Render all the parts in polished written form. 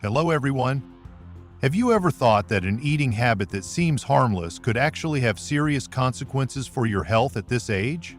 Hello everyone. Have you ever thought that an eating habit that seems harmless could actually have serious consequences for your health at this age?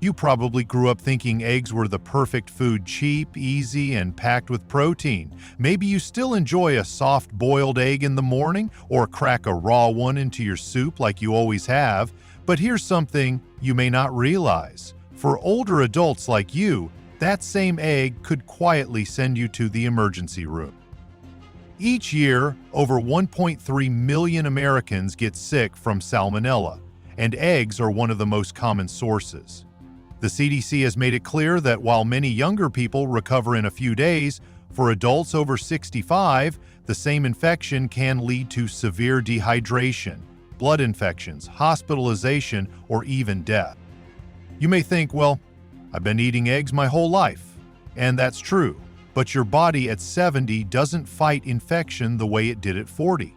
You probably grew up thinking eggs were the perfect food, cheap, easy, and packed with protein. Maybe you still enjoy a soft boiled egg in the morning or crack a raw one into your soup like you always have. But here's something you may not realize. For older adults like you, that same egg could quietly send you to the emergency room. Each year, over 1.3 million Americans get sick from salmonella, and eggs are one of the most common sources. The CDC has made it clear that while many younger people recover in a few days, for adults over 65, the same infection can lead to severe dehydration, blood infections, hospitalization, or even death. You may think, well, I've been eating eggs my whole life, and that's true. But your body at 70 doesn't fight infection the way it did at 40.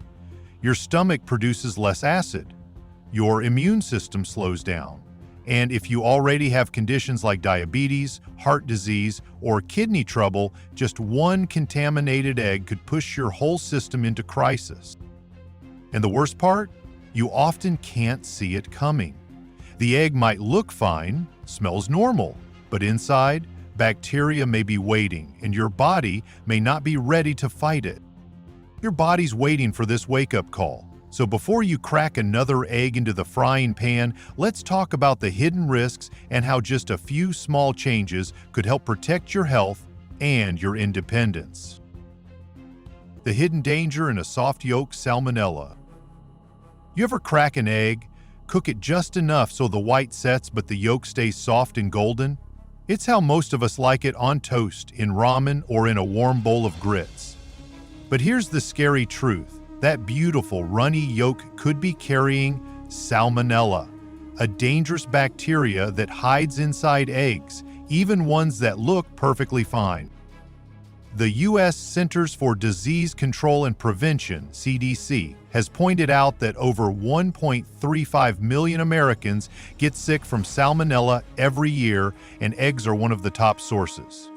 Your stomach produces less acid. Your immune system slows down. And if you already have conditions like diabetes, heart disease, or kidney trouble, just one contaminated egg could push your whole system into crisis. And the worst part? You often can't see it coming. The egg might look fine, smells normal, but inside, bacteria may be waiting, and your body may not be ready to fight it. Your body's waiting for this wake-up call. So before you crack another egg into the frying pan, let's talk about the hidden risks and how just a few small changes could help protect your health and your independence. The hidden danger in a soft yolk salmonella. You ever crack an egg, cook it just enough so the white sets but the yolk stays soft and golden? It's how most of us like it on toast, in ramen, or in a warm bowl of grits. But here's the scary truth. That beautiful, runny yolk could be carrying salmonella, a dangerous bacteria that hides inside eggs, even ones that look perfectly fine. The U.S. Centers for Disease Control and Prevention, CDC, has pointed out that over 1.35 million Americans get sick from salmonella every year, and eggs are one of the top sources.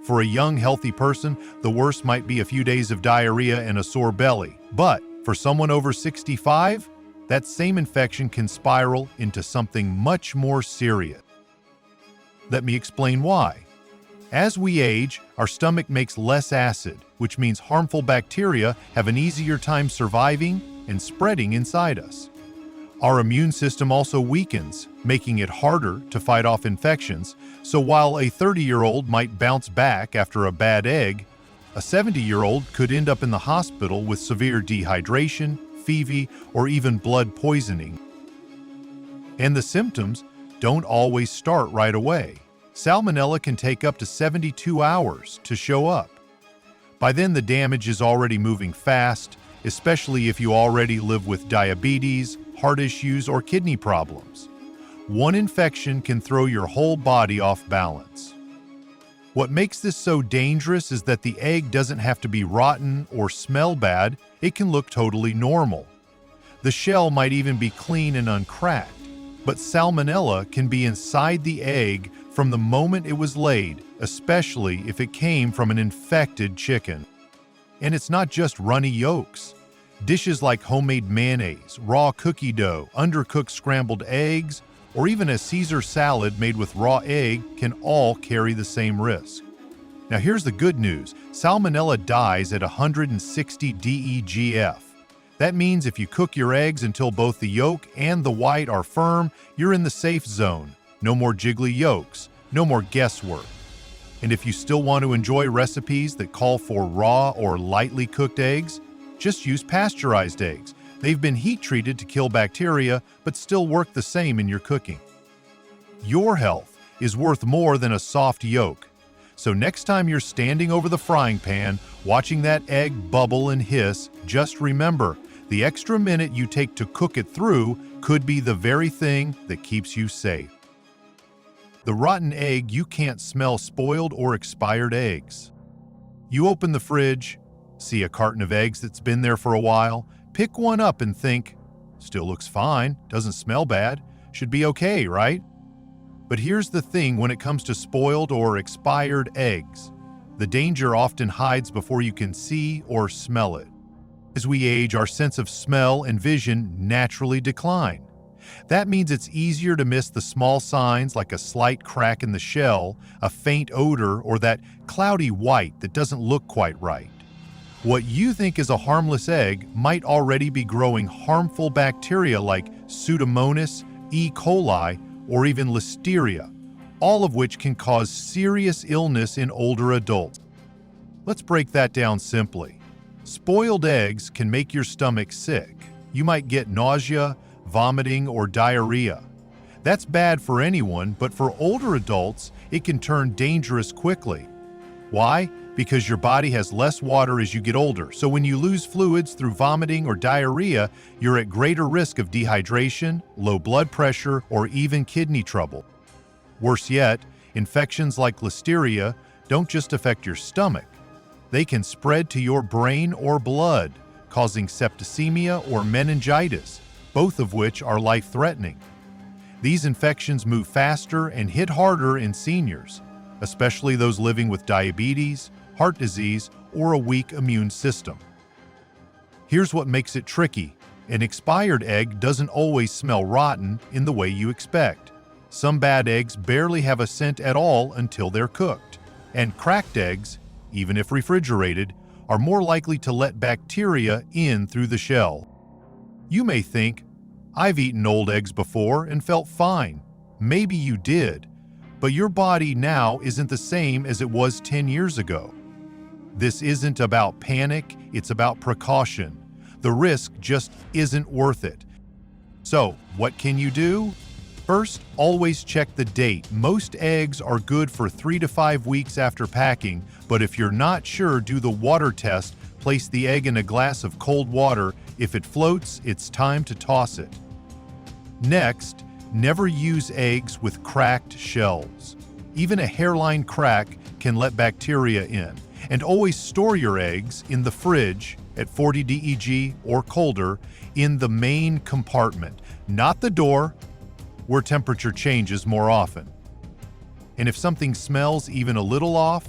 For a young, healthy person, the worst might be a few days of diarrhea and a sore belly. But for someone over 65, that same infection can spiral into something much more serious. Let me explain why. As we age, our stomach makes less acid, which means harmful bacteria have an easier time surviving and spreading inside us. Our immune system also weakens, making it harder to fight off infections. So while a 30-year-old might bounce back after a bad egg, a 70-year-old could end up in the hospital with severe dehydration, fever, or even blood poisoning. And the symptoms don't always start right away. Salmonella can take up to 72 hours to show up. By then, the damage is already moving fast, especially if you already live with diabetes, heart issues, or kidney problems. One infection can throw your whole body off balance. What makes this so dangerous is that the egg doesn't have to be rotten or smell bad. It can look totally normal. The shell might even be clean and uncracked, but salmonella can be inside the egg from the moment it was laid, especially if it came from an infected chicken. And it's not just runny yolks. Dishes like homemade mayonnaise, raw cookie dough, undercooked scrambled eggs, or even a Caesar salad made with raw egg can all carry the same risk. Now here's the good news. Salmonella dies at 160 DEGF. That means if you cook your eggs until both the yolk and the white are firm, you're in the safe zone. No more jiggly yolks, no more guesswork. And if you still want to enjoy recipes that call for raw or lightly cooked eggs, just use pasteurized eggs. They've been heat-treated to kill bacteria, but still work the same in your cooking. Your health is worth more than a soft yolk. So next time you're standing over the frying pan, watching that egg bubble and hiss, just remember, the extra minute you take to cook it through could be the very thing that keeps you safe. The rotten egg, you can't smell spoiled or expired eggs. You open the fridge, see a carton of eggs that's been there for a while, pick one up and think, still looks fine, doesn't smell bad, should be okay, right? But here's the thing when it comes to spoiled or expired eggs. The danger often hides before you can see or smell it. As we age, our sense of smell and vision naturally decline. That means it's easier to miss the small signs like a slight crack in the shell, a faint odor, or that cloudy white that doesn't look quite right. What you think is a harmless egg might already be growing harmful bacteria like Pseudomonas, E. coli, or even Listeria, all of which can cause serious illness in older adults. Let's break that down simply. Spoiled eggs can make your stomach sick. You might get nausea, vomiting, or diarrhea. That's bad for anyone, but for older adults, it can turn dangerous quickly. Why? Because your body has less water as you get older, so when you lose fluids through vomiting or diarrhea, you're at greater risk of dehydration, low blood pressure, or even kidney trouble. Worse yet, infections like Listeria don't just affect your stomach. They can spread to your brain or blood, causing septicemia or meningitis, both of which are life-threatening. These infections move faster and hit harder in seniors, especially those living with diabetes, heart disease, or a weak immune system. Here's what makes it tricky. An expired egg doesn't always smell rotten in the way you expect. Some bad eggs barely have a scent at all until they're cooked. And cracked eggs, even if refrigerated, are more likely to let bacteria in through the shell. You may think, I've eaten old eggs before and felt fine. Maybe you did, but your body now isn't the same as it was 10 years ago. This isn't about panic, it's about precaution. The risk just isn't worth it. So, what can you do? First, always check the date. Most eggs are good for 3 to 5 weeks after packing, but if you're not sure, do the water test. Place the egg in a glass of cold water. If it floats, it's time to toss it. Next, never use eggs with cracked shells. Even a hairline crack can let bacteria in. And always store your eggs in the fridge at 40 DEG or colder in the main compartment, not the door, where temperature changes more often. And if something smells even a little off,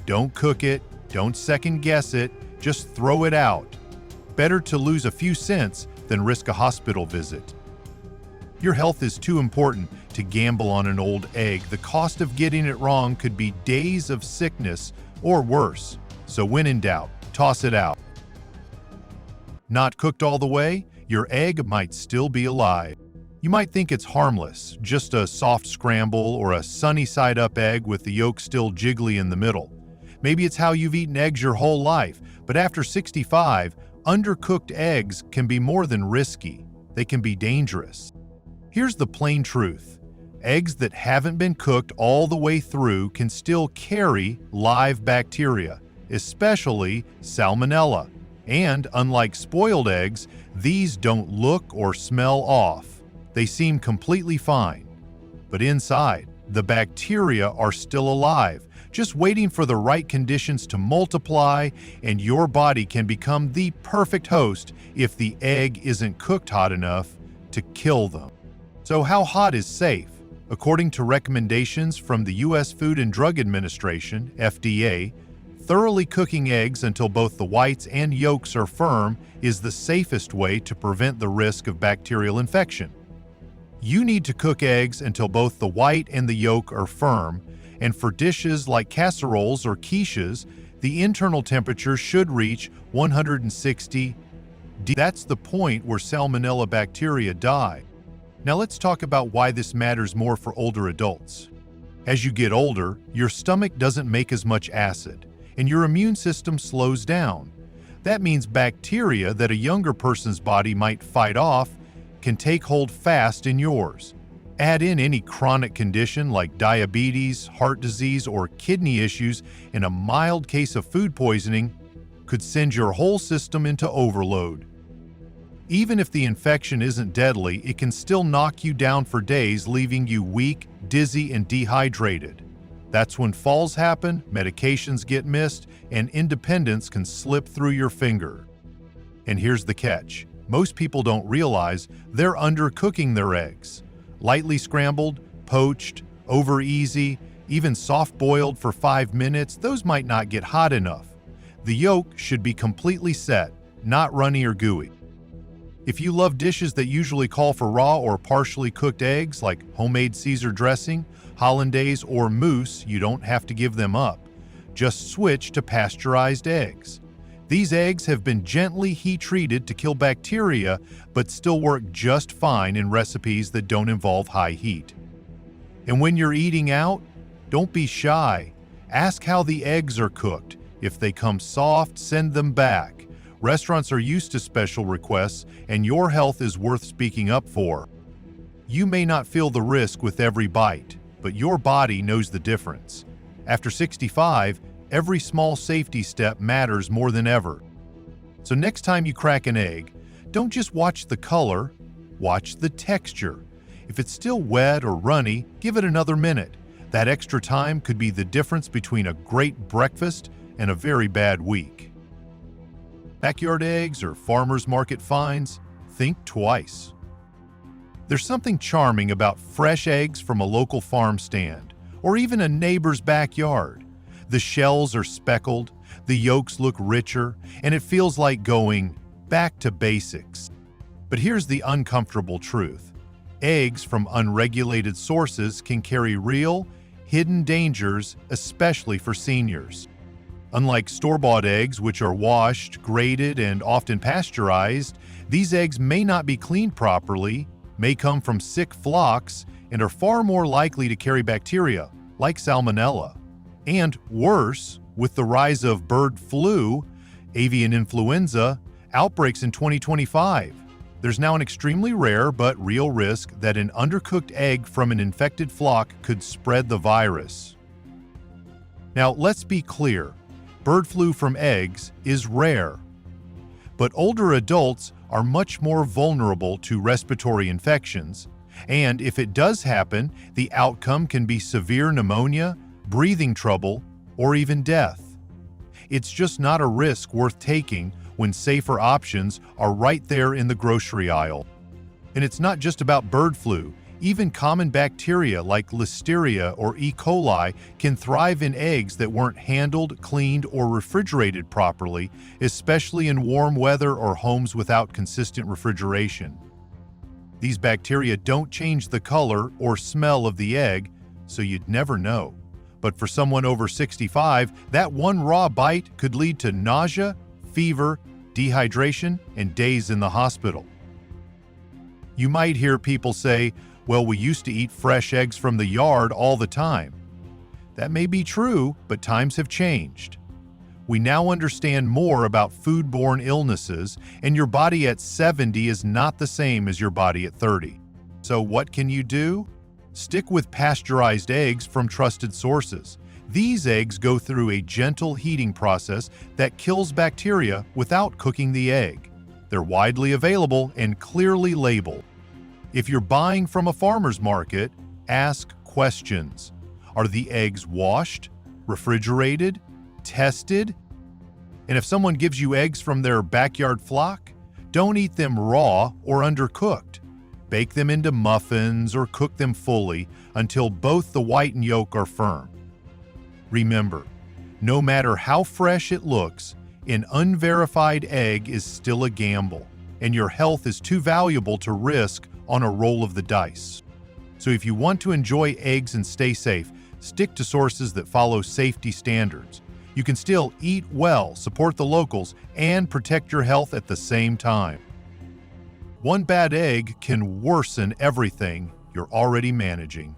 don't cook it, don't second guess it, just throw it out. Better to lose a few cents than risk a hospital visit. Your health is too important to gamble on an old egg. The cost of getting it wrong could be days of sickness or worse. So when in doubt, toss it out. Not cooked all the way, your egg might still be alive. You might think it's harmless, just a soft scramble or a sunny side up egg with the yolk still jiggly in the middle. Maybe it's how you've eaten eggs your whole life, but after 65, undercooked eggs can be more than risky. They can be dangerous. Here's the plain truth. Eggs that haven't been cooked all the way through can still carry live bacteria, especially Salmonella. And unlike spoiled eggs, these don't look or smell off. They seem completely fine. But inside, the bacteria are still alive, just waiting for the right conditions to multiply, and your body can become the perfect host if the egg isn't cooked hot enough to kill them. So how hot is safe? According to recommendations from the U.S. Food and Drug Administration, FDA, thoroughly cooking eggs until both the whites and yolks are firm is the safest way to prevent the risk of bacterial infection. You need to cook eggs until both the white and the yolk are firm, and for dishes like casseroles or quiches, the internal temperature should reach 160 degrees. That's the point where Salmonella bacteria die. Now let's talk about why this matters more for older adults. As you get older, your stomach doesn't make as much acid, and your immune system slows down. That means bacteria that a younger person's body might fight off can take hold fast in yours. Add in any chronic condition like diabetes, heart disease, or kidney issues, and a mild case of food poisoning could send your whole system into overload. Even if the infection isn't deadly, it can still knock you down for days, leaving you weak, dizzy, and dehydrated. That's when falls happen, medications get missed, and independence can slip through your finger. And here's the catch. Most people don't realize they're undercooking their eggs. Lightly scrambled, poached, over easy, Even soft-boiled for 5 minutes, those might not get hot enough. The yolk should be completely set, not runny or gooey. If you love dishes that usually call for raw or partially cooked eggs, like homemade Caesar dressing, hollandaise, or mousse, you don't have to give them up. Just switch to pasteurized eggs. These eggs have been gently heat-treated to kill bacteria, but still work just fine in recipes that don't involve high heat. And when you're eating out, don't be shy. Ask how the eggs are cooked. If they come soft, send them back. Restaurants are used to special requests, and your health is worth speaking up for. You may not feel the risk with every bite, but your body knows the difference. After 65, every small safety step matters more than ever. So next time you crack an egg, don't just watch the color, watch the texture. If it's still wet or runny, give it another minute. That extra time could be the difference between a great breakfast and a very bad week. Backyard eggs or farmers market finds? Think twice. There's something charming about fresh eggs from a local farm stand, or even a neighbor's backyard. The shells are speckled, the yolks look richer, and it feels like going back to basics. But here's the uncomfortable truth. Eggs from unregulated sources can carry real, hidden dangers, especially for seniors. Unlike store-bought eggs, which are washed, graded, and often pasteurized, these eggs may not be cleaned properly, may come from sick flocks, and are far more likely to carry bacteria, like salmonella. And worse, with the rise of bird flu, avian influenza, outbreaks in 2025, there's now an extremely rare but real risk that an undercooked egg from an infected flock could spread the virus. Now, let's be clear. Bird flu from eggs is rare, but older adults are much more vulnerable to respiratory infections, and if it does happen, the outcome can be severe pneumonia, breathing trouble, or even death. It's just not a risk worth taking when safer options are right there in the grocery aisle. And it's not just about bird flu. Even common bacteria like Listeria or E. coli can thrive in eggs that weren't handled, cleaned, or refrigerated properly, especially in warm weather or homes without consistent refrigeration. These bacteria don't change the color or smell of the egg, so you'd never know. But for someone over 65, that one raw bite could lead to nausea, fever, dehydration, and days in the hospital. You might hear people say, "Well, we used to eat fresh eggs from the yard all the time." That may be true, but times have changed. We now understand more about foodborne illnesses, and your body at 70 is not the same as your body at 30. So what can you do? Stick with pasteurized eggs from trusted sources. These eggs go through a gentle heating process that kills bacteria without cooking the egg. They're widely available and clearly labeled. If you're buying from a farmer's market, ask questions. Are the eggs washed, refrigerated, tested? And if someone gives you eggs from their backyard flock, don't eat them raw or undercooked. Bake them into muffins or cook them fully until both the white and yolk are firm. Remember, no matter how fresh it looks, an unverified egg is still a gamble, and your health is too valuable to risk on a roll of the dice. So if you want to enjoy eggs and stay safe, stick to sources that follow safety standards. You can still eat well, support the locals, and protect your health at the same time. One bad egg can worsen everything you're already managing.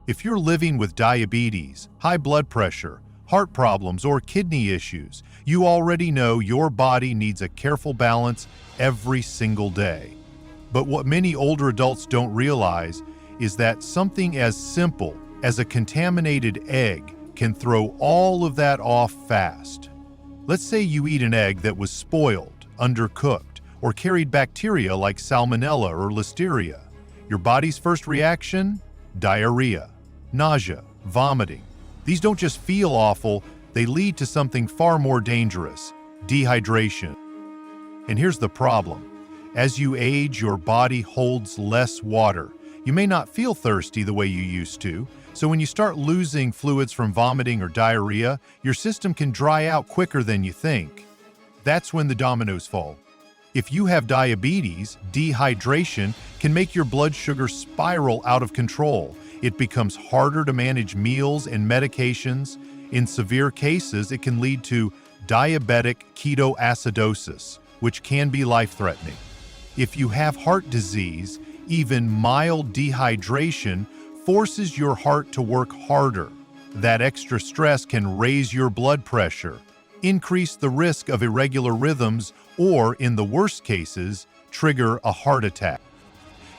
If you're living with diabetes, high blood pressure, heart problems, or kidney issues, you already know your body needs a careful balance every single day. But what many older adults don't realize is that something as simple as a contaminated egg can throw all of that off fast. Let's say you eat an egg that was spoiled, undercooked, or carried bacteria like salmonella or listeria. Your body's first reaction? Diarrhea, nausea, vomiting. These don't just feel awful, they lead to something far more dangerous: dehydration. And here's the problem. As you age, your body holds less water. You may not feel thirsty the way you used to, So when you start losing fluids from vomiting or diarrhea, your system can dry out quicker than you think. That's when the dominoes fall. If you have diabetes, dehydration can make your blood sugar spiral out of control. It becomes harder to manage meals and medications. In severe cases, it can lead to diabetic ketoacidosis, which can be life-threatening. If you have heart disease, even mild dehydration forces your heart to work harder. That extra stress can raise your blood pressure, increase the risk of irregular rhythms, or, in the worst cases, trigger a heart attack.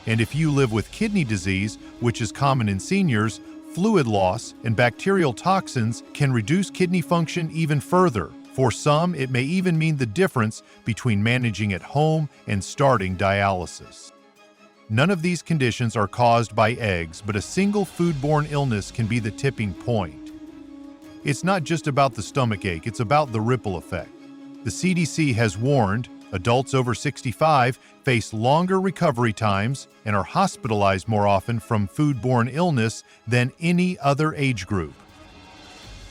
And if you live with kidney disease, which is common in seniors, fluid loss and bacterial toxins can reduce kidney function even further. For some, it may even mean the difference between managing at home and starting dialysis. None of these conditions are caused by eggs, but a single foodborne illness can be the tipping point. It's not just about the stomach ache, it's about the ripple effect. The CDC has warned adults over 65 face longer recovery times and are hospitalized more often from foodborne illness than any other age group.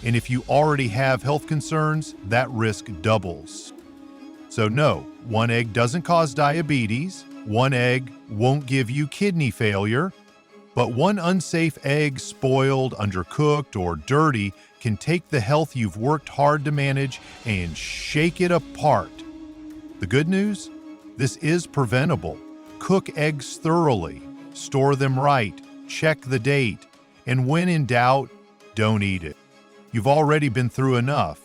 And if you already have health concerns, that risk doubles. So no, one egg doesn't cause diabetes, one egg won't give you kidney failure, but one unsafe egg, spoiled, undercooked, or dirty, can take the health you've worked hard to manage and shake it apart. The good news? This is preventable. Cook eggs thoroughly, store them right, check the date, and when in doubt, don't eat it. You've already been through enough.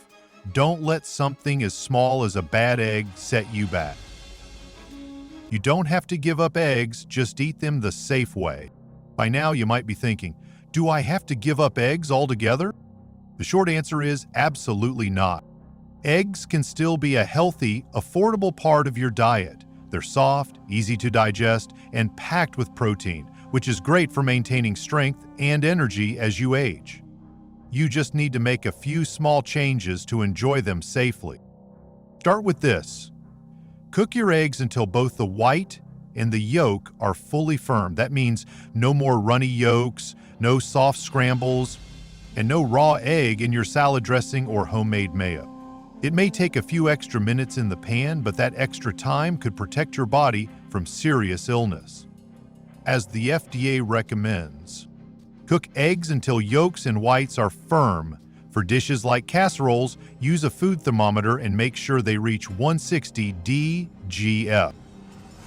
Don't let something as small as a bad egg set you back. You don't have to give up eggs, just eat them the safe way. By now you might be thinking, do I have to give up eggs altogether? The short answer is absolutely not. Eggs can still be a healthy, affordable part of your diet. They're soft, easy to digest, and packed with protein, which is great for maintaining strength and energy as you age. You just need to make a few small changes to enjoy them safely. Start with this. Cook your eggs until both the white and the yolk are fully firm. That means no more runny yolks, no soft scrambles, and no raw egg in your salad dressing or homemade mayo. It may take a few extra minutes in the pan, but that extra time could protect your body from serious illness. As the FDA recommends, cook eggs until yolks and whites are firm. For dishes like casseroles, use a food thermometer and make sure they reach 160 DGF.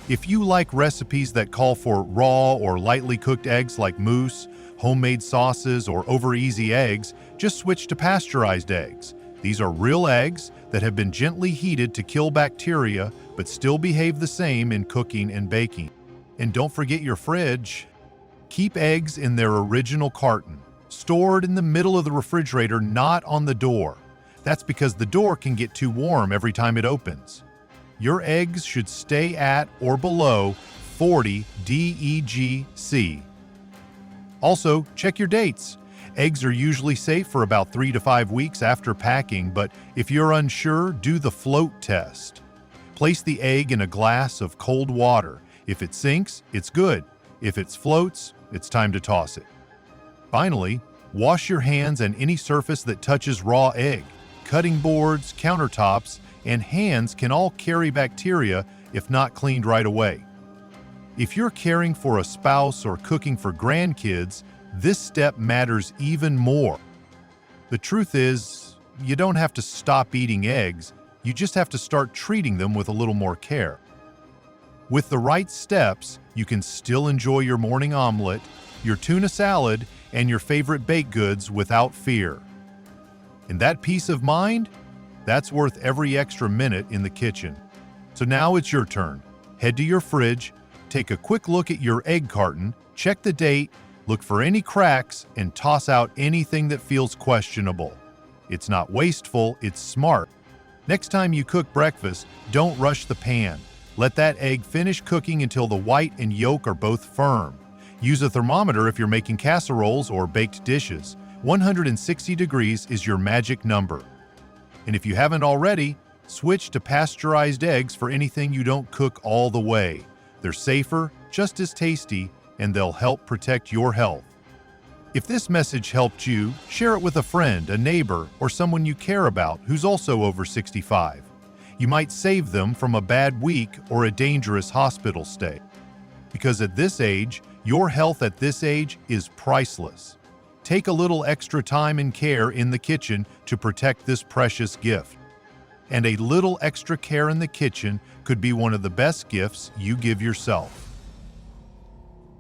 If you like recipes that call for raw or lightly cooked eggs like mousse, homemade sauces, or over-easy eggs, just switch to pasteurized eggs. These are real eggs that have been gently heated to kill bacteria but still behave the same in cooking and baking. And don't forget your fridge. Keep eggs in their original carton, stored in the middle of the refrigerator, not on the door. That's because the door can get too warm every time it opens. Your eggs should stay at or below 40 DEGC. Also, check your dates. Eggs are usually safe for about 3 to 5 weeks after packing, but if you're unsure, do the float test. Place the egg in a glass of cold water. If it sinks, it's good. If it floats, it's time to toss it. Finally, wash your hands and any surface that touches raw egg. Cutting boards, countertops, and hands can all carry bacteria if not cleaned right away. If you're caring for a spouse or cooking for grandkids, this step matters even more. The truth is, you don't have to stop eating eggs, you just have to start treating them with a little more care. With the right steps, you can still enjoy your morning omelet, your tuna salad, and your favorite baked goods without fear. And that peace of mind? That's worth every extra minute in the kitchen. So now it's your turn. Head to your fridge, take a quick look at your egg carton, check the date, look for any cracks, and toss out anything that feels questionable. It's not wasteful, it's smart. Next time you cook breakfast, don't rush the pan. Let that egg finish cooking until the white and yolk are both firm. Use a thermometer if you're making casseroles or baked dishes. 160 degrees is your magic number. And if you haven't already, switch to pasteurized eggs for anything you don't cook all the way. They're safer, just as tasty, and they'll help protect your health. If this message helped you, share it with a friend, a neighbor, or someone you care about who's also over 65. You might save them from a bad week or a dangerous hospital stay. Because at this age, your health at this age is priceless. Take a little extra time and care in the kitchen to protect this precious gift. And a little extra care in the kitchen could be one of the best gifts you give yourself.